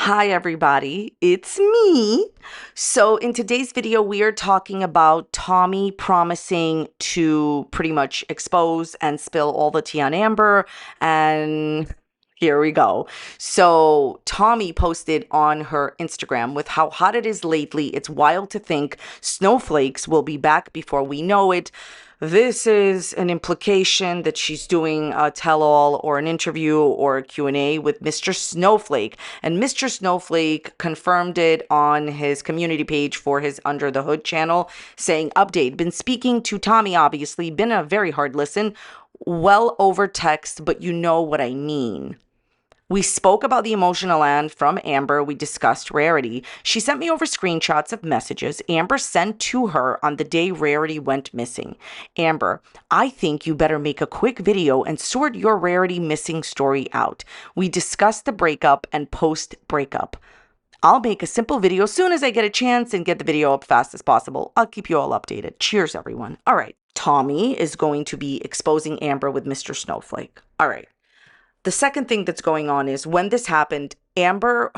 Hi, everybody. It's me. So, in today's video, we are talking about Tommy promising to pretty much expose and spill all the tea on Amber. And here we go. So, Tommy posted on her Instagram with how hot it is lately. It's wild to think snowflakes will be back before we know it. This is an implication that she's doing a tell-all or an interview or a Q&A with Mr. Snowflake. And Mr. Snowflake confirmed it on his community page for his Under the Hood channel, saying, update, been speaking to Tommy, obviously, been a very hard listen, well over text, but you know what I mean. We spoke about the emotional end from Amber. We discussed Rarity. She sent me over screenshots of messages Amber sent to her on the day Rarity went missing. Amber, I think you better make a quick video and sort your Rarity missing story out. We discussed the breakup and post-breakup. I'll make a simple video as soon as I get a chance and get the video up fast as possible. I'll keep you all updated. Cheers, everyone. All right. Tommy is going to be exposing Amber with Mr. Snowflake. All right. The second thing that's going on is when this happened, Amber,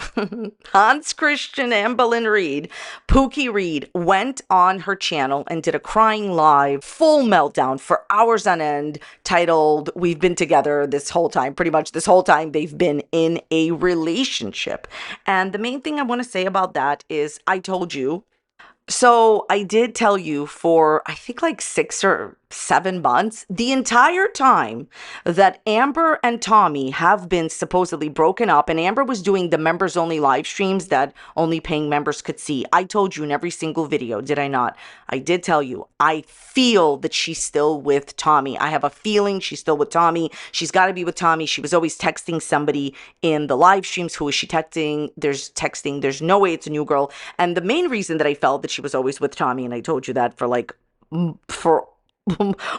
Hans Christian, Amberlynn Reid, Pookie Reid went on her channel and did a crying live, full meltdown for hours on end, titled, We've Been Together this whole time. Pretty much this whole time they've been in a relationship. And the main thing I want to say about that is I told you. So I did tell you for, I think like 6 or 7 months, the entire time that Amber and Tommy have been supposedly broken up, and Amber was doing the members only live streams that only paying members could see. I told you in every single video, did I not? I did tell you, I feel that she's still with Tommy. I have a feeling she's still with Tommy. She's got to be with Tommy. She was always texting somebody in the live streams. Who is she texting? There's no way it's a new girl. And the main reason that I felt that she was always with Tommy, and I told you that for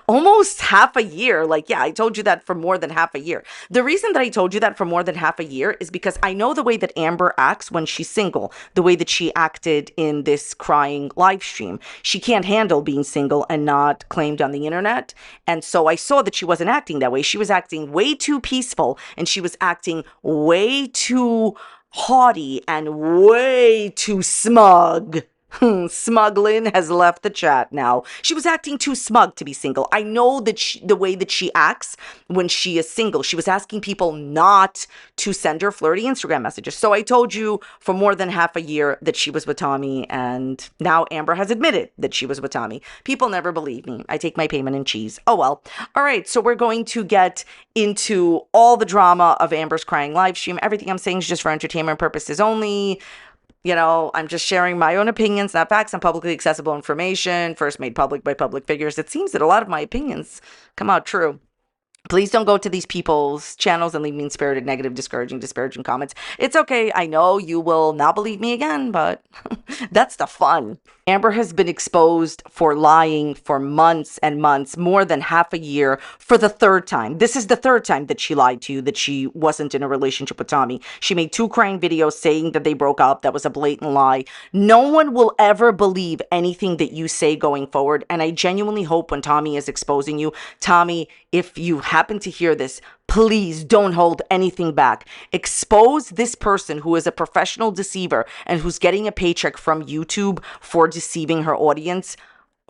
almost half a year. I told you that for more than half a year. The reason that I told you that for more than half a year is because I know the way that Amber acts when she's single, the way that she acted in this crying live stream. She can't handle being single and not claimed on the internet. And so I saw that she wasn't acting that way. She was acting way too peaceful, and she was acting way too haughty and way too smug. Smuglin has left the chat now. She was acting too smug to be single. I know that the way that she acts when she is single, she was asking people not to send her flirty Instagram messages. So I told you for more than half a year that she was with Tommy, and now Amber has admitted that she was with Tommy. People never believe me. I take my payment in cheese. Oh well. All right, so we're going to get into all the drama of Amber's crying live stream. Everything I'm saying is just for entertainment purposes only. I'm just sharing my own opinions, not facts, and publicly accessible information, first made public by public figures. It seems that a lot of my opinions come out true. Please don't go to these people's channels and leave mean-spirited, negative, disparaging comments. It's okay. I know you will not believe me again, but that's the fun. Amber has been exposed for lying for months and months, more than half a year, for the third time. This is the third time that she lied to you, that she wasn't in a relationship with Tommy. She made 2 crying videos saying that they broke up. That was a blatant lie. No one will ever believe anything that you say going forward, and I genuinely hope when Tommy is exposing you, Tommy, if you happen to hear this, please don't hold anything back. Expose this person who is a professional deceiver and who's getting a paycheck from YouTube for deceiving her audience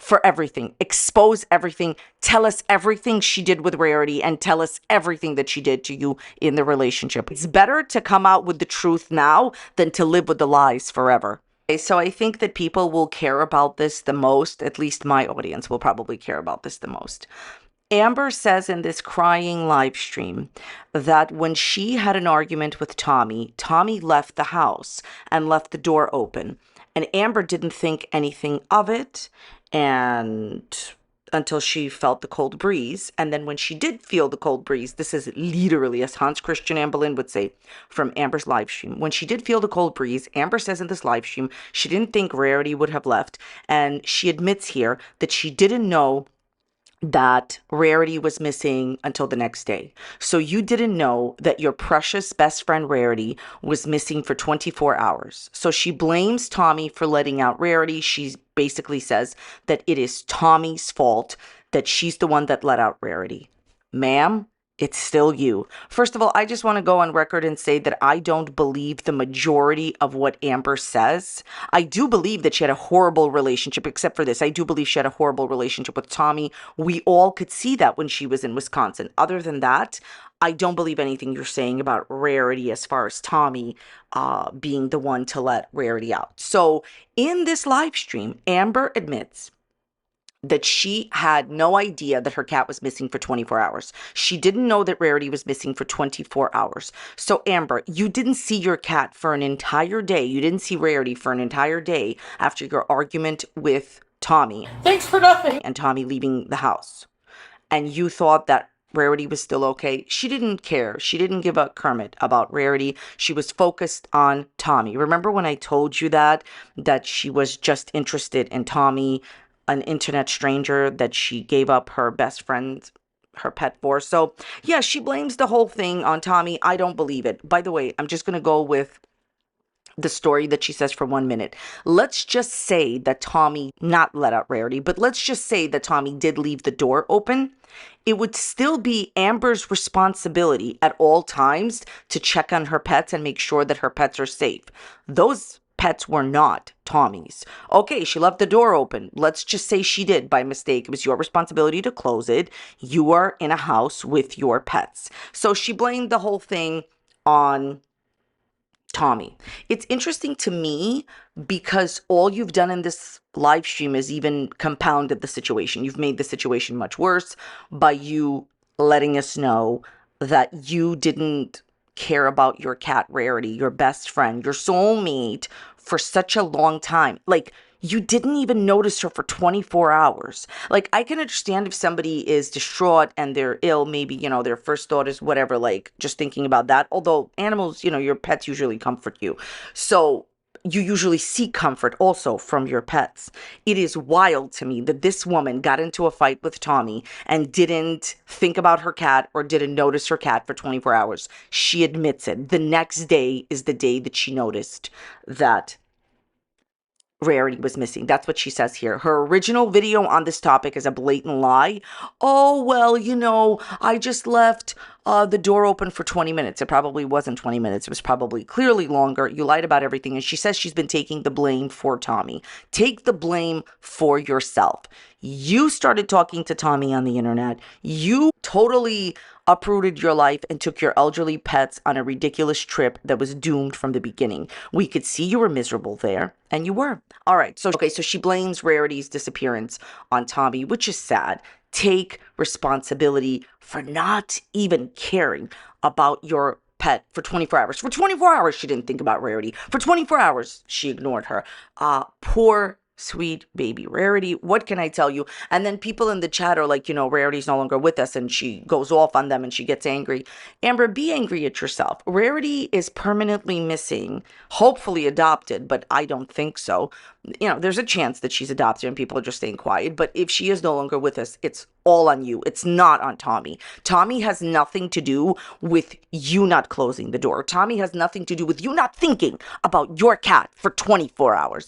for everything. Expose everything. Tell us everything she did with Rarity, and tell us everything that she did to you in the relationship. It's better to come out with the truth now than to live with the lies forever. Okay, so I think that people will care about this the most. At least my audience will probably care about this the most. Amber says in this crying live stream that when she had an argument with Tommy, Tommy left the house and left the door open. And Amber didn't think anything of it until she felt the cold breeze. And then when she did feel the cold breeze, this is literally, as Hans Christian Amberlynn would say, from Amber's live stream. When she did feel the cold breeze, Amber says in this live stream, she didn't think Rarity would have left. And she admits here that she didn't know that Rarity was missing until the next day. So you didn't know that your precious best friend Rarity was missing for 24 hours. So she blames Tommy for letting out Rarity. She basically says that it is Tommy's fault, that she's the one that let out Rarity. Ma'am, It's still you. First of all, I just want to go on record and say that I don't believe the majority of what Amber says. I do believe that she had a horrible relationship, except for this. I do believe she had a horrible relationship with Tommy. We all could see that when she was in Wisconsin. Other than that, I don't believe anything you're saying about Rarity as far as Tommy being the one to let Rarity out. So in this live stream, Amber admits that she had no idea that her cat was missing for 24 hours. She didn't know that Rarity was missing for 24 hours. So Amber, you didn't see your cat for an entire day. You didn't see Rarity for an entire day after your argument with Tommy. Thanks for nothing. And Tommy leaving the house. And you thought that Rarity was still okay. She didn't care. She didn't give a kermit about Rarity. She was focused on Tommy. Remember when I told you that she was just interested in Tommy, an internet stranger that she gave up her best friend, her pet for? So yeah, she blames the whole thing on Tommy. I don't believe it. By the way, I'm just going to go with the story that she says for 1 minute. Let's just say that Tommy not let out Rarity, but let's just say that Tommy did leave the door open. It would still be Amber's responsibility at all times to check on her pets and make sure that her pets are safe. Those pets were not Tommy's. Okay, she left the door open. Let's just say she did by mistake. It was your responsibility to close it. You are in a house with your pets. So she blamed the whole thing on Tommy. It's interesting to me because all you've done in this live stream is even compounded the situation. You've made the situation much worse by you letting us know that you didn't care about your cat Rarity, your best friend, your soulmate for such a long time. Like, you didn't even notice her for 24 hours. Like, I can understand if somebody is distraught and they're ill, maybe, their first thought is whatever, like, just thinking about that. Although animals, your pets usually comfort you. So you usually seek comfort also from your pets. It is wild to me that this woman got into a fight with Tommy and didn't think about her cat or didn't notice her cat for 24 hours. She admits it. The next day is the day that she noticed that Rarity was missing. That's what she says here. Her original video on this topic is a blatant lie. Oh, well, I just left the door open for 20 minutes. It probably wasn't 20 minutes. It was probably clearly longer. You lied about everything. And she says she's been taking the blame for Tommy. Take the blame for yourself. You started talking to Tommy on the internet. You totally uprooted your life and took your elderly pets on a ridiculous trip that was doomed from the beginning. We could see you were miserable there, and you were. All right, so she blames Rarity's disappearance on Tommy, which is sad. Take responsibility for not even caring about your pet for 24 hours. For 24 hours, she didn't think about Rarity. For 24 hours, she ignored her. Poor sweet baby Rarity. What can I tell you? And then people in the chat are like, Rarity's no longer with us, and she goes off on them and she gets angry. Amber, be angry at yourself. Rarity is permanently missing, hopefully adopted, but I don't think so. There's a chance that she's adopted and people are just staying quiet. But if she is no longer with us, it's all on you. It's not on Tommy. Tommy has nothing to do with you not closing the door. Tommy has nothing to do with you not thinking about your cat for 24 hours.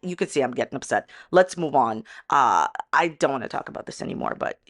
You could see I'm getting upset. Let's move on. I don't want to talk about this anymore, but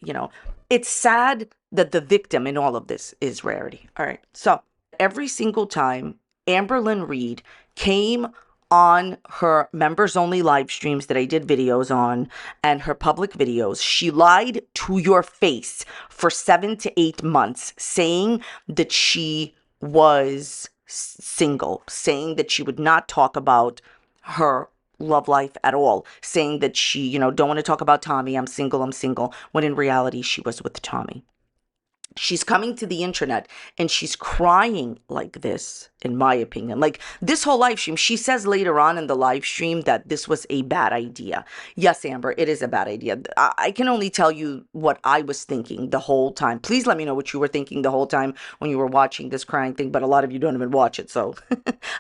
it's sad that the victim in all of this is Rarity. All right. So every single time Amberlynn Reid came on her members only live streams that I did videos on and her public videos, she lied to your face for 7 to 8 months, saying that she was single, saying that she would not talk about her love life at all, saying that she, don't want to talk about Tommy. I'm single, when in reality she was with Tommy. She's coming to the internet and she's crying like this, in my opinion. Like, this whole live stream, she says later on in the live stream that this was a bad idea. Yes, Amber, it is a bad idea. I can only tell you what I was thinking the whole time. Please let me know what you were thinking the whole time when you were watching this crying thing, but a lot of you don't even watch it, so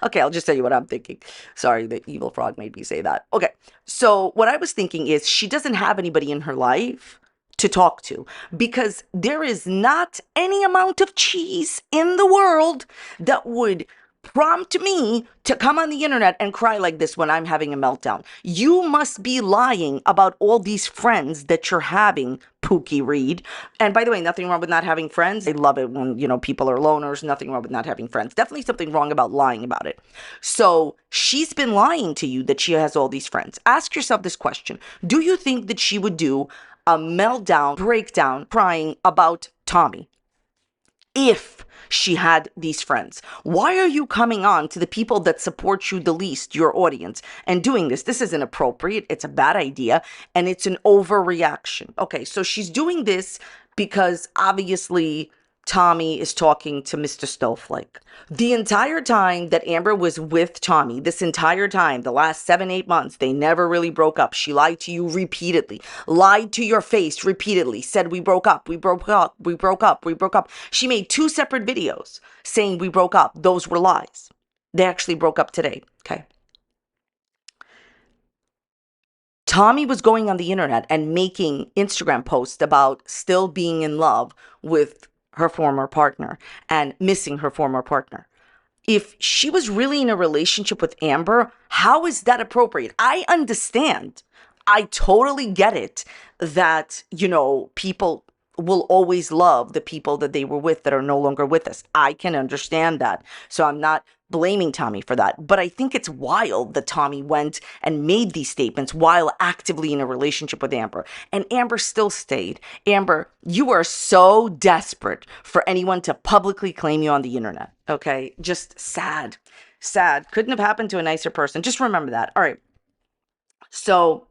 okay, I'll just tell you what I'm thinking. Sorry, the evil frog made me say that. Okay, so what I was thinking is she doesn't have anybody in her life to talk to, because there is not any amount of cheese in the world that would prompt me to come on the internet and cry like this when I'm having a meltdown. You must be lying about all these friends that you're having, Pookie Reid. And by the way, nothing wrong with not having friends. I love it when, people are loners. Nothing wrong with not having friends. Definitely something wrong about lying about it. So she's been lying to you that she has all these friends. Ask yourself this question. Do you think that she would do a meltdown, breakdown, crying about Tommy if she had these friends? Why are you coming on to the people that support you the least, your audience, and doing this? This is inappropriate. It's a bad idea, and it's an overreaction. Okay, so she's doing this because obviously Tommy is talking to Mr. Snowflake. The entire time that Amber was with Tommy, this entire time, the last 7-8 months, they never really broke up. She lied to you repeatedly, lied to your face repeatedly, said we broke up, we broke up, we broke up, we broke up. She made 2 separate videos saying we broke up. Those were lies. They actually broke up today, okay? Tommy was going on the internet and making Instagram posts about still being in love with her former partner and missing her former partner. If she was really in a relationship with Amber, how is that appropriate? I understand. I totally get it that, people will always love the people that they were with that are no longer with us. I can understand that. So I'm not blaming Tommy for that. But I think it's wild that Tommy went and made these statements while actively in a relationship with Amber. And Amber still stayed. Amber, you are so desperate for anyone to publicly claim you on the internet. Okay? Just sad. Sad. Couldn't have happened to a nicer person. Just remember that. All right. So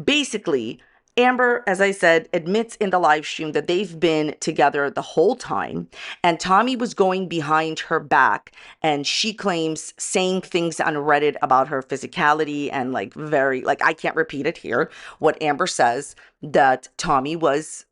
basically, Amber, as I said, admits in the live stream that they've been together the whole time, and Tommy was going behind her back, and she claims saying things on Reddit about her physicality and I can't repeat it here, what Amber says that Tommy was,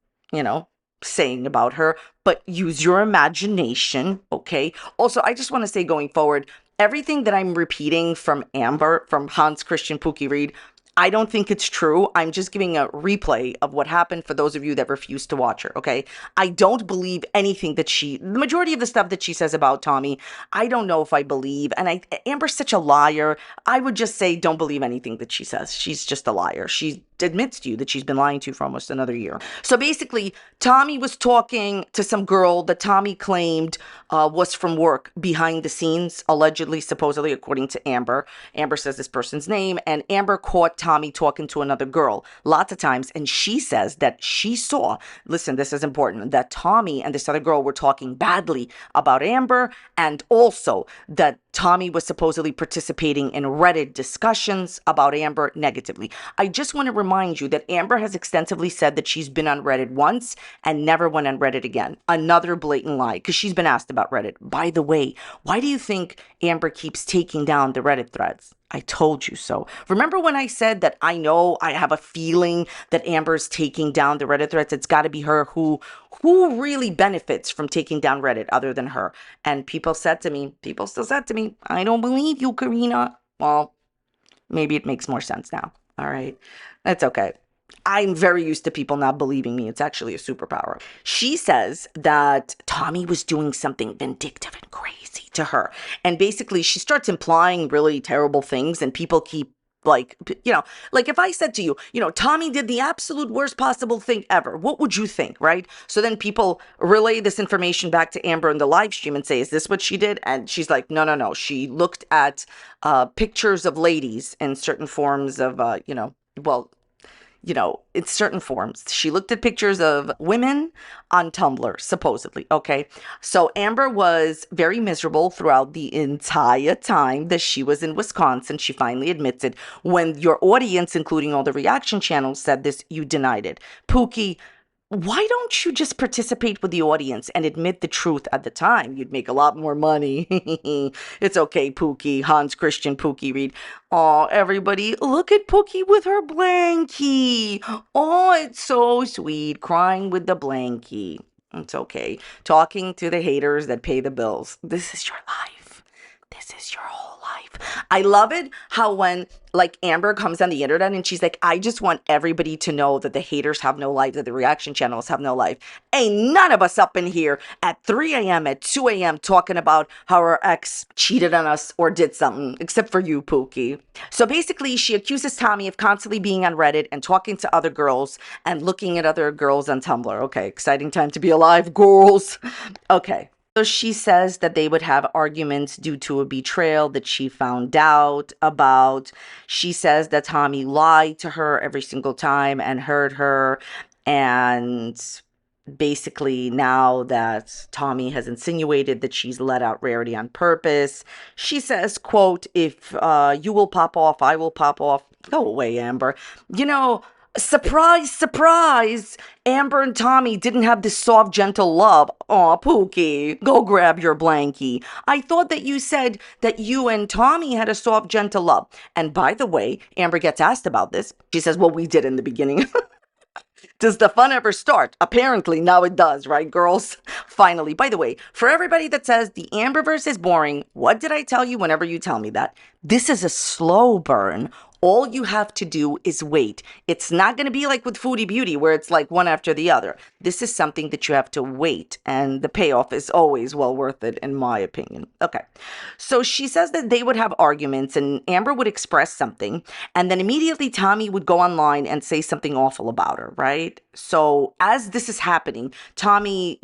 saying about her, but use your imagination, okay? Also, I just want to say going forward, everything that I'm repeating from Amber, from Hans Christian Pookie Reid, I don't think it's true. I'm just giving a replay of what happened for those of you that refuse to watch her, okay? I don't believe anything that the majority of the stuff that she says about Tommy, I don't know if I believe. And Amber's such a liar. I would just say don't believe anything that she says. She's just a liar. She admits to you that she's been lying to you for almost another year. So basically, Tommy was talking to some girl that Tommy claimed was from work behind the scenes, allegedly, supposedly, according to Amber. Amber says this person's name, and Amber caught Tommy talking to another girl lots of times, and she says that she saw, listen, this is important, that Tommy and this other girl were talking badly about Amber, and also that Tommy was supposedly participating in Reddit discussions about Amber negatively. I just want to remind you that Amber has extensively said that she's been on Reddit once and never went on Reddit again. Another blatant lie, because she's been asked about Reddit. By the way, why do you think Amber keeps taking down the Reddit threads? I told you so. Remember when I said that I have a feeling that Amber's taking down the Reddit threads? It's got to be her. Who really benefits from taking down Reddit other than her? And people still said to me, I don't believe you, Karina. Well, maybe it makes more sense now. All right. That's okay. I'm very used to people not believing me. It's actually a superpower. She says that Tommy was doing something vindictive and crazy to her. And basically, she starts implying really terrible things, and people keep like if I said to you, Tommy did the absolute worst possible thing ever, what would you think, right? So then people relay this information back to Amber in the live stream and say, is this what she did? And she's like, no. She looked at pictures of ladies in certain forms of, in certain forms. She looked at pictures of women on Tumblr, supposedly, okay? So Amber was very miserable throughout the entire time that she was in Wisconsin. She finally admits it. When your audience, including all the reaction channels, said this, you denied it. Pookie, why don't you just participate with the audience and admit the truth at the time? You'd make a lot more money. It's okay, Pookie, Hans Christian Pookie Reid. Oh, everybody, look at Pookie with her blankie. Oh, it's so sweet, crying with the blankie. It's okay. Talking to the haters that pay the bills. This is your life. This is your whole life. I love it how when like Amber comes on the internet and she's like, I just want everybody to know that the haters have no life, that the reaction channels have no life. Ain't none of us up in here at 3 a.m., at 2 a.m. talking about how our ex cheated on us or did something, except for you, Pookie. So basically, she accuses Tommy of constantly being on Reddit and talking to other girls and looking at other girls on Tumblr. Okay, exciting time to be alive, girls. Okay. So she says that they would have arguments due to a betrayal that she found out about. She says that Tommy lied to her every single time and hurt her. And basically, now that Tommy has insinuated that she's let out Rarity on purpose, she says, quote, if you will pop off, I will pop off. Go away, Amber. You know, surprise, surprise. Amber and Tommy didn't have this soft, gentle love. Aw, Pookie, go grab your blankie. I thought that you said that you and Tommy had a soft, gentle love. And by the way, Amber gets asked about this. She says, well, we did in the beginning. Does the fun ever start? Apparently, now it does, right, girls? Finally. By the way, for everybody that says the Amberverse is boring, what did I tell you whenever you tell me that? This is a slow burn. All you have to do is wait. It's not going to be like with Foodie Beauty where it's like one after the other. This is something that you have to wait, and the payoff is always well worth it, in my opinion. Okay. So she says that they would have arguments, and Amber would express something, and then immediately Tommy would go online and say something awful about her, right? So as this is happening, Tommy,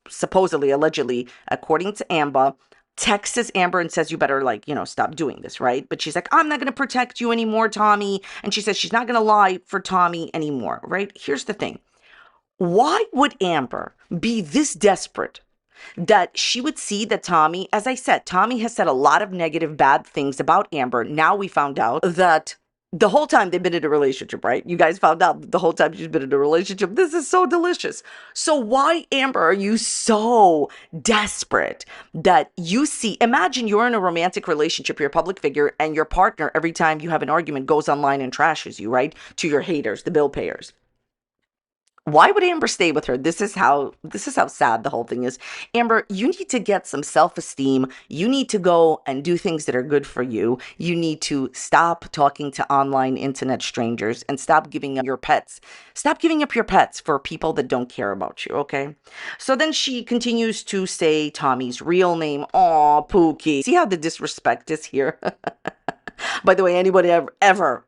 supposedly, allegedly, according to Amber, texts Amber and says, you better, stop doing this, right? But she's like, I'm not going to protect you anymore, Tommy. And she says she's not going to lie for Tommy anymore, right? Here's the thing. Why would Amber be this desperate that she would see that Tommy, as I said, Tommy has said a lot of negative, bad things about Amber. Now we found out that the whole time they've been in a relationship, right? You guys found out the whole time she's been in a relationship. This is so delicious. So why, Amber, are you so desperate that you see, imagine you're in a romantic relationship, you're a public figure, and your partner, every time you have an argument, goes online and trashes you, right? To your haters, the bill payers. Why would Amber stay with her? This is how sad the whole thing is. Amber, you need to get some self-esteem. You need to go and do things that are good for you. You need to stop talking to online internet strangers and stop giving up your pets. Stop giving up your pets for people that don't care about you, okay? So then she continues to say Tommy's real name. Aw, Pookie. See how the disrespect is here? By the way, anybody ever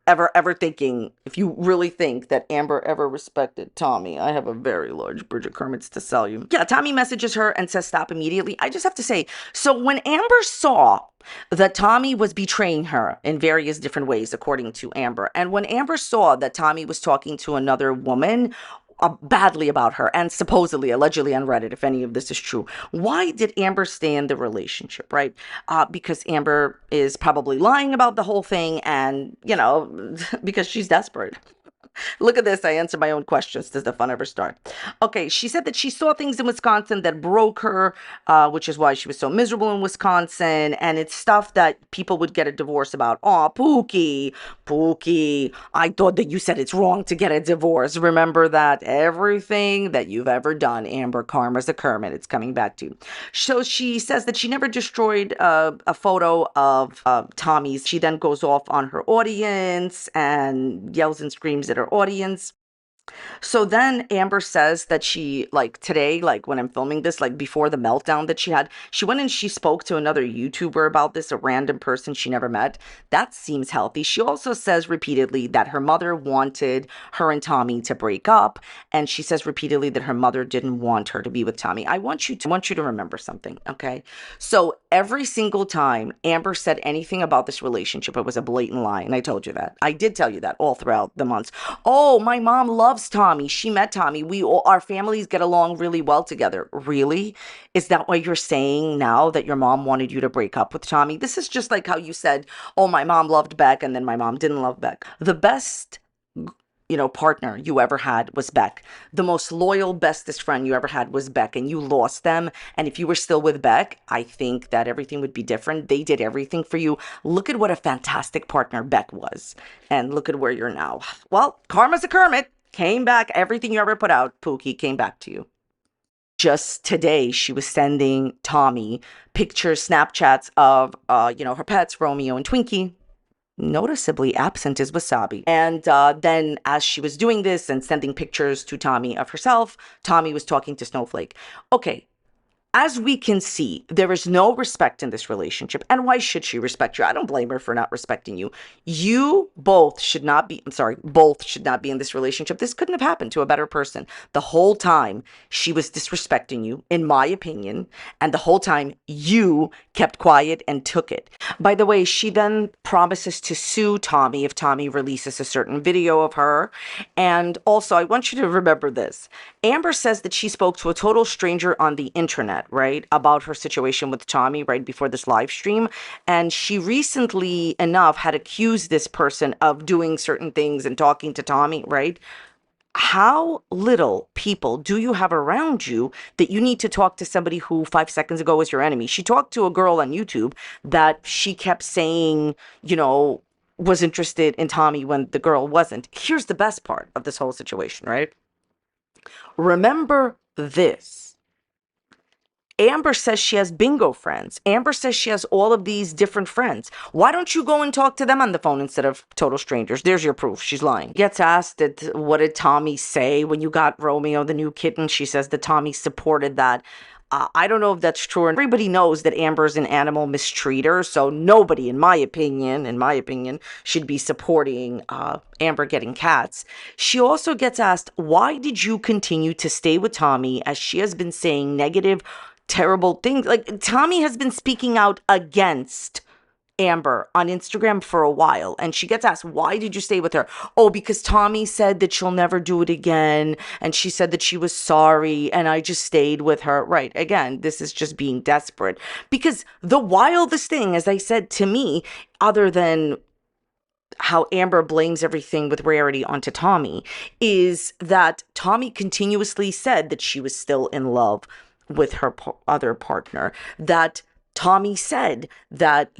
thinking, if you really think that Amber ever respected Tommy, I have a very large Bridget Kermits to sell you. Yeah, Tommy messages her and says stop immediately. I just have to say, so when Amber saw that Tommy was betraying her in various different ways, according to Amber, and when Amber saw that Tommy was talking to another woman, badly about her and supposedly, allegedly on Reddit, if any of this is true. Why did Amber stay in the relationship, right? Because Amber is probably lying about the whole thing and, because she's desperate. Look at this. I answer my own questions. Does the fun ever start? Okay. She said that she saw things in Wisconsin that broke her, which is why she was so miserable in Wisconsin. And it's stuff that people would get a divorce about. Oh, Pookie, I thought that you said it's wrong to get a divorce. Remember that everything that you've ever done, Amber, karma's a kermit. It's coming back to you. So she says that she never destroyed a photo of Tommy's. She then goes off on her audience and yells and screams at her audience. So then Amber says that she, today, when I'm filming this, before the meltdown that she went and she spoke to another YouTuber about this, a random person she never met. That seems healthy. She also says repeatedly that her mother wanted her and Tommy to break up. And she says repeatedly that her mother didn't want her to be with Tommy. I want you to remember something, okay? So every single time Amber said anything about this relationship, it was a blatant lie. And I told you that. I did tell you that all throughout the months. Oh, my mom loves Tommy. She met Tommy. Our families get along really well together. Really? Is that what you're saying now, that your mom wanted you to break up with Tommy? This is just like how you said, oh, my mom loved Beck and then my mom didn't love Beck. The best partner you ever had was Beck. The most loyal, bestest friend you ever had was Beck, and you lost them. And if you were still with Beck, I think that everything would be different. They did everything for you. Look at what a fantastic partner Beck was. And look at where you're now. Well, karma's a kermit. Came back. Everything you ever put out, Pookie, came back to you. Just today, she was sending Tommy pictures, Snapchats of, her pets, Romeo and Twinkie. Noticeably absent is Wasabi. And then, as she was doing this and sending pictures to Tommy of herself, Tommy was talking to Snowflake. Okay, as we can see, there is no respect in this relationship. And why should she respect you? I don't blame her for not respecting you. You both should not be, I'm sorry, both should not be in this relationship. This couldn't have happened to a better person. The whole time she was disrespecting you, in my opinion, and the whole time you kept quiet and took it. By the way, she then promises to sue Tommy if Tommy releases a certain video of her. And also, I want you to remember this. Amber says that she spoke to a total stranger on the internet, right, about her situation with Tommy right before this live stream. And she recently enough had accused this person of doing certain things and talking to Tommy, right? How little people do you have around you that you need to talk to somebody who 5 seconds ago was your enemy? She talked to a girl on YouTube that she kept saying, was interested in Tommy when the girl wasn't. Here's the best part of this whole situation, right? Remember this. Amber says she has bingo friends. Amber says she has all of these different friends. Why don't you go and talk to them on the phone instead of total strangers? There's your proof. She's lying. Gets asked what did Tommy say when you got Romeo, the new kitten? She says that Tommy supported that. I don't know if that's true. And everybody knows that Amber's an animal mistreater. So nobody, in my opinion, should be supporting Amber getting cats. She also gets asked, why did you continue to stay with Tommy as she has been saying negative, terrible things? Like, Tommy has been speaking out against Amber on Instagram for a while, and she gets asked, why did you stay with her? Oh, because Tommy said that she'll never do it again, and she said that she was sorry, and I just stayed with her. Right, again, this is just being desperate, because the wildest thing, as I said, to me, other than how Amber blames everything with Rarity onto Tommy, is that Tommy continuously said that she was still in love with her other partner, that Tommy said that,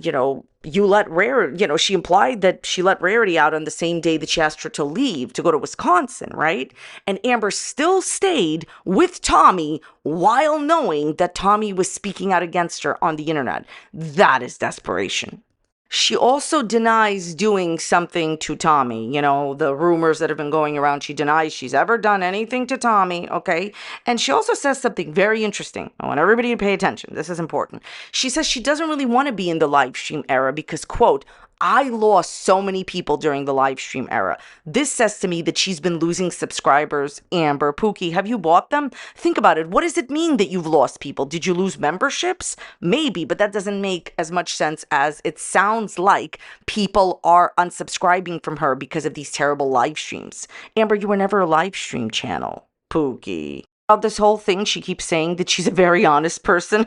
you let Rarity, she implied that she let Rarity out on the same day that she asked her to leave to go to Wisconsin, right? And Amber still stayed with Tommy while knowing that Tommy was speaking out against her on the internet. That is desperation. She also denies doing something to Tommy. The rumors that have been going around, she denies she's ever done anything to Tommy, okay? And she also says something very interesting. I want everybody to pay attention. This is important. She says she doesn't really want to be in the live stream era because, quote, I lost so many people during the live stream era. This says to me that she's been losing subscribers. Amber, Pookie, have you bought them? Think about it. What does it mean that you've lost people? Did you lose memberships? Maybe, but that doesn't make as much sense as it sounds like people are unsubscribing from her because of these terrible live streams. Amber, you were never a live stream channel. Pookie. About this whole thing, she keeps saying that she's a very honest person.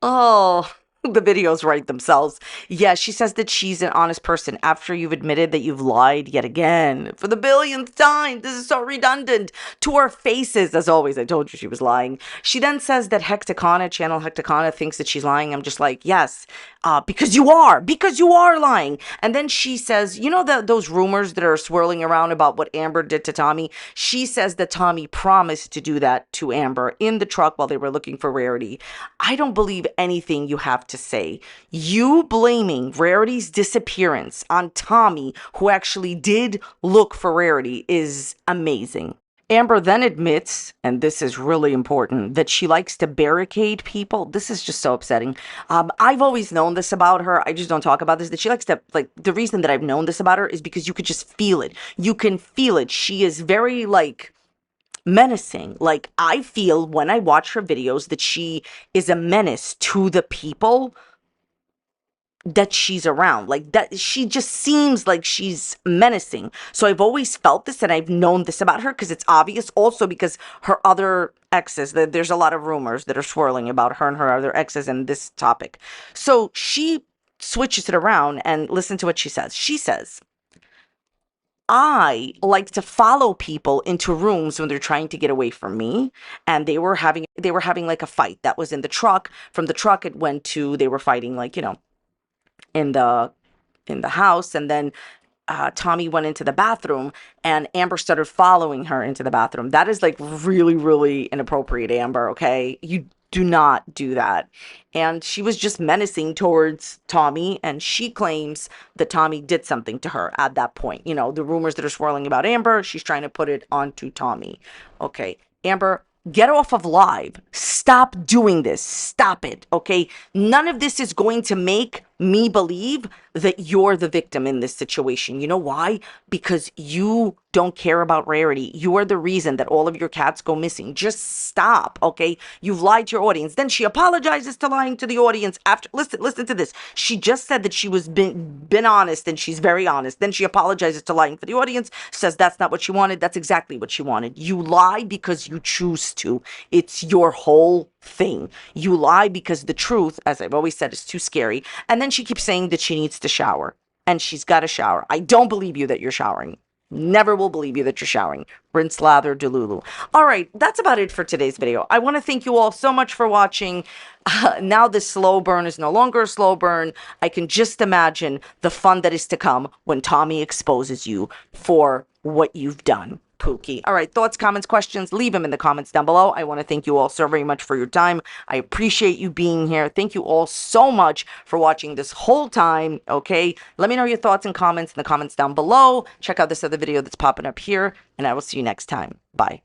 Oh, the videos write themselves. Yeah, she says that she's an honest person after you've admitted that you've lied yet again for the billionth time. This is so redundant to our faces. As always, I told you she was lying. She then says that channel Hecticana thinks that she's lying. I'm just like, yes, because you are lying. And then she says, those rumors that are swirling around about what Amber did to Tommy. She says that Tommy promised to do that to Amber in the truck while they were looking for Rarity. I don't believe anything you have to say. You blaming Rarity's disappearance on Tommy, who actually did look for Rarity, is amazing. Amber then admits, and this is really important, that she likes to barricade people. This is just so upsetting. I've always known this about her. I just don't talk about this. That she likes to, the reason that I've known this about her is because you could just feel it. You can feel it. She is very, menacing. I feel when I watch her videos that she is a menace to the people that she's around. That she just seems like she's menacing. So I've always felt this, and I've known this about her because it's obvious. Also because her other exes, there's a lot of rumors that are swirling about her and her other exes in this topic. So she switches it around, and listen to what she says. She says, I like to follow people into rooms when they're trying to get away from me, and they were having like a fight that was in the truck. From the truck it went to, they were fighting in the house, and then Tommy went into the bathroom and Amber started following her into the bathroom. That is like really, really inappropriate, Amber, okay? You do not do that. And she was just menacing towards Tommy, and she claims that Tommy did something to her at that point. You know, the rumors that are swirling about Amber, she's trying to put it onto Tommy. Okay, Amber, get off of live. Stop doing this. Stop it, okay? None of this is going to make me believe that you're the victim in this situation. You know why? Because you don't care about Rarity. You are the reason that all of your cats go missing. Just stop, okay? You've lied to your audience. Then she apologizes to lying to the audience after. Listen to this. She just said that she was been honest, and she's very honest. Then she apologizes to lying for the audience, says that's not what she wanted. That's exactly what she wanted. You lie because you choose to. It's your whole thing. You lie because the truth, as I've always said, is too scary. And then she keeps saying that she needs to shower, and she's got to shower. I don't believe you that you're showering. Never will believe you that you're showering. Rinse, lather, delulu. All right, that's about it for today's video. I want to thank you all so much for watching. Now this slow burn is no longer a slow burn. I can just imagine the fun that is to come when Tommy exposes you for what you've done. Pookie. All right, thoughts, comments, questions, leave them in the comments down below. I want to thank you all so very much for your time. I appreciate you being here. Thank you all so much for watching this whole time, okay? Let me know your thoughts and comments in the comments down below. Check out this other video that's popping up here, and I will see you next time. Bye.